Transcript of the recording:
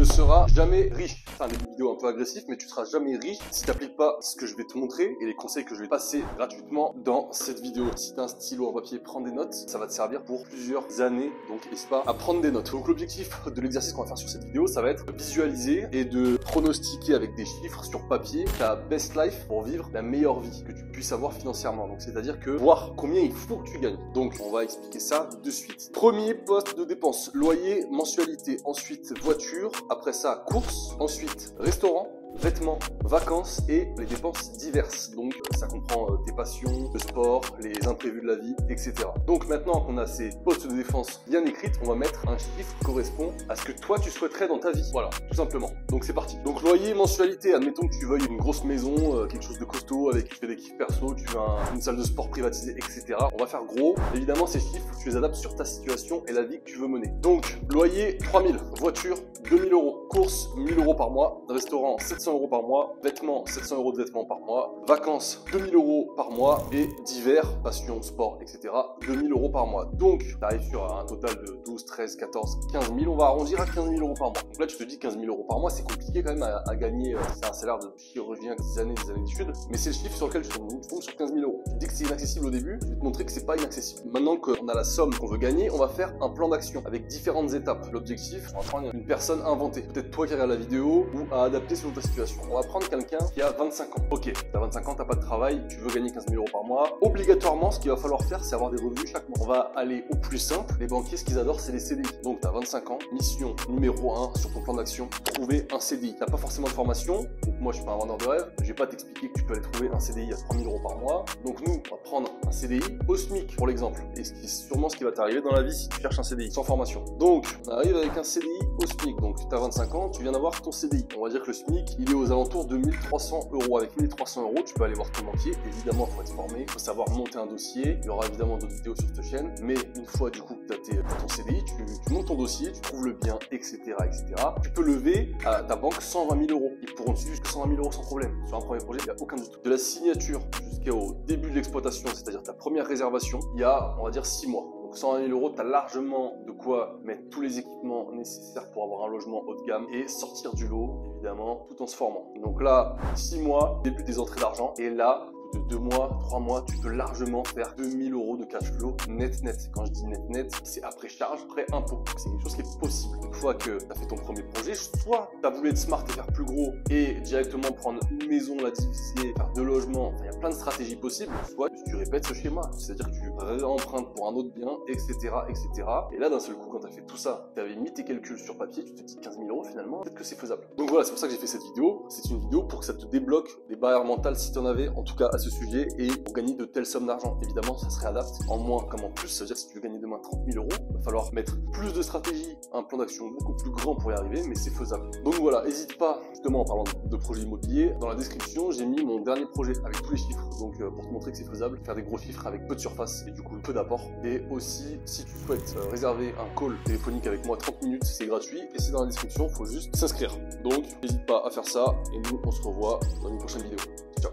ne seras jamais riche. Enfin, des vidéos un peu agressives, mais tu seras jamais riche si tu n'appliques pas ce que je vais te montrer et les conseils que je vais passer gratuitement dans cette vidéo. Si tu as un stylo en papier, prends des notes, ça va te servir pour plusieurs années, donc n'hésite pas à prendre des notes. Donc l'objectif de l'exercice qu'on va faire sur cette vidéo, ça va être de visualiser et de pronostiquer avec des chiffres sur papier ta best life pour vivre la meilleure vie que tu puisses avoir financièrement. Donc c'est-à-dire que voir combien il faut que tu gagnes. Donc on va expliquer ça de suite. Premier poste de dépense, loyer, mensualité, ensuite voiture, après ça courses, ensuite restaurant, vêtements, vacances et les dépenses diverses. Donc ça comprend tes passions, le sport, les imprévus de la vie, etc. Donc maintenant qu'on a ces postes de dépenses bien écrites, on va mettre un chiffre qui correspond à ce que toi tu souhaiterais dans ta vie. Voilà, tout simplement. Donc c'est parti. Donc loyer, mensualité, admettons que tu veuilles une grosse maison, quelque chose de costaud avec tu fais des kiffs perso, tu veux une salle de sport privatisée, etc. On va faire gros. Évidemment ces chiffres, tu les adaptes sur ta situation et la vie que tu veux mener. Donc loyer 3000, voiture 2000 euros, courses 1000 euros par mois, restaurant 700 euros par mois, vêtements 700 euros de vêtements par mois, vacances 2000 euros par mois et divers, passion, sport, etc. 2000 euros par mois. Donc tu arrives sur un total de 12, 13, 14, 15 000, on va arrondir à 15 000 euros par mois. Donc là tu te dis 15 000 euros par mois, c'est compliqué quand même à gagner, c'est un salaire de chirurgien, des années d'études, mais c'est le chiffre sur lequel tu tombes sur 15 000 euros. Tu te dis que c'est inaccessible au début, je vais te montrer que c'est pas inaccessible. Maintenant qu'on a la somme qu'on veut gagner, on va faire un plan d'action avec différentes étapes. L'objectif, on va prendre une personne inventée, peut-être toi qui regardes la vidéo ou à adapter selon ta situation. On va prendre quelqu'un qui a 25 ans. Ok, t'as 25 ans, t'as pas de travail, tu veux gagner 15 000 euros par mois. Obligatoirement, ce qu'il va falloir faire, c'est avoir des revenus chaque mois. On va aller au plus simple. Les banquiers, ce qu'ils adorent, c'est les CDI. Donc t'as 25 ans, mission numéro 1 sur ton plan d'action, trouver un CDI. T'as pas forcément de formation, donc moi je suis pas un vendeur de rêve, je vais pas t'expliquer que tu peux aller trouver un CDI à 3 000 euros par mois. Donc nous, on va prendre un CDI au SMIC pour l'exemple. Et c'est sûrement ce qui va t'arriver dans la vie si tu cherches un CDI sans formation. Donc on arrive avec un CDI au SMIC. Donc tu as 25 ans, tu viens d'avoir ton CDI. On va dire que le SMIC, il est aux alentours de 1300 euros. Avec 1300 euros, tu peux aller voir ton banquier. Évidemment, il faut être formé, il faut savoir monter un dossier. Il y aura évidemment d'autres vidéos sur cette chaîne. Mais une fois du coup que tu as ton CDI, tu montes ton dossier, tu trouves le bien, etc., etc. Tu peux lever à ta banque 120 000 euros. Ils pourront te suivre jusqu'à 120 000 euros sans problème. Sur un premier projet, il n'y a aucun doute. De la signature jusqu'au début de l'exploitation, c'est-à-dire ta première réservation, il y a, on va dire, 6 mois. Donc 120 000 euros, tu as largement de quoi mettre tous les équipements nécessaires pour avoir un logement haut de gamme et sortir du lot, évidemment, tout en se formant. Donc là, 6 mois, début des entrées d'argent. Et là, de 2 mois, 3 mois, tu peux largement faire 2000 euros de cash flow net. Quand je dis net, c'est après charge, après impôt. C'est quelque chose qui est possible. Une fois que tu as fait ton premier projet, soit tu as voulu être smart et faire plus gros et directement prendre une maison, la diviser, faire 2 logements. Enfin, il y a plein de stratégies possibles. Soit tu répètes ce schéma, c'est-à-dire que tu réempruntes pour un autre bien, etc., etc. Et là, d'un seul coup, quand tu as fait tout ça, tu avais mis tes calculs sur papier, tu te dis 15 000 euros finalement, peut-être que c'est faisable. Donc voilà, c'est pour ça que j'ai fait cette vidéo. C'est une vidéo pour que ça te débloque des barrières mentales si tu en avais, en tout cas à ce sujet, et pour gagner de telles sommes d'argent. Évidemment, ça se réadapte en moins comme en plus. C'est-à-dire que si tu veux gagner demain 30 000 euros, il va falloir mettre plus de stratégie, un plan d'action beaucoup plus grand pour y arriver, mais c'est faisable. Donc voilà, n'hésite pas, justement en parlant de projet immobilier, dans la description, j'ai mis mon dernier projet avec tous les chiffres, donc pour te montrer que c'est faisable, faire des gros chiffres avec peu de surface et du coup peu d'apport. Et aussi, si tu souhaites réserver un call téléphonique avec moi 30 minutes, c'est gratuit et c'est dans la description, il faut juste s'inscrire. Donc n'hésite pas à faire ça et nous on se revoit dans une prochaine vidéo. Ciao.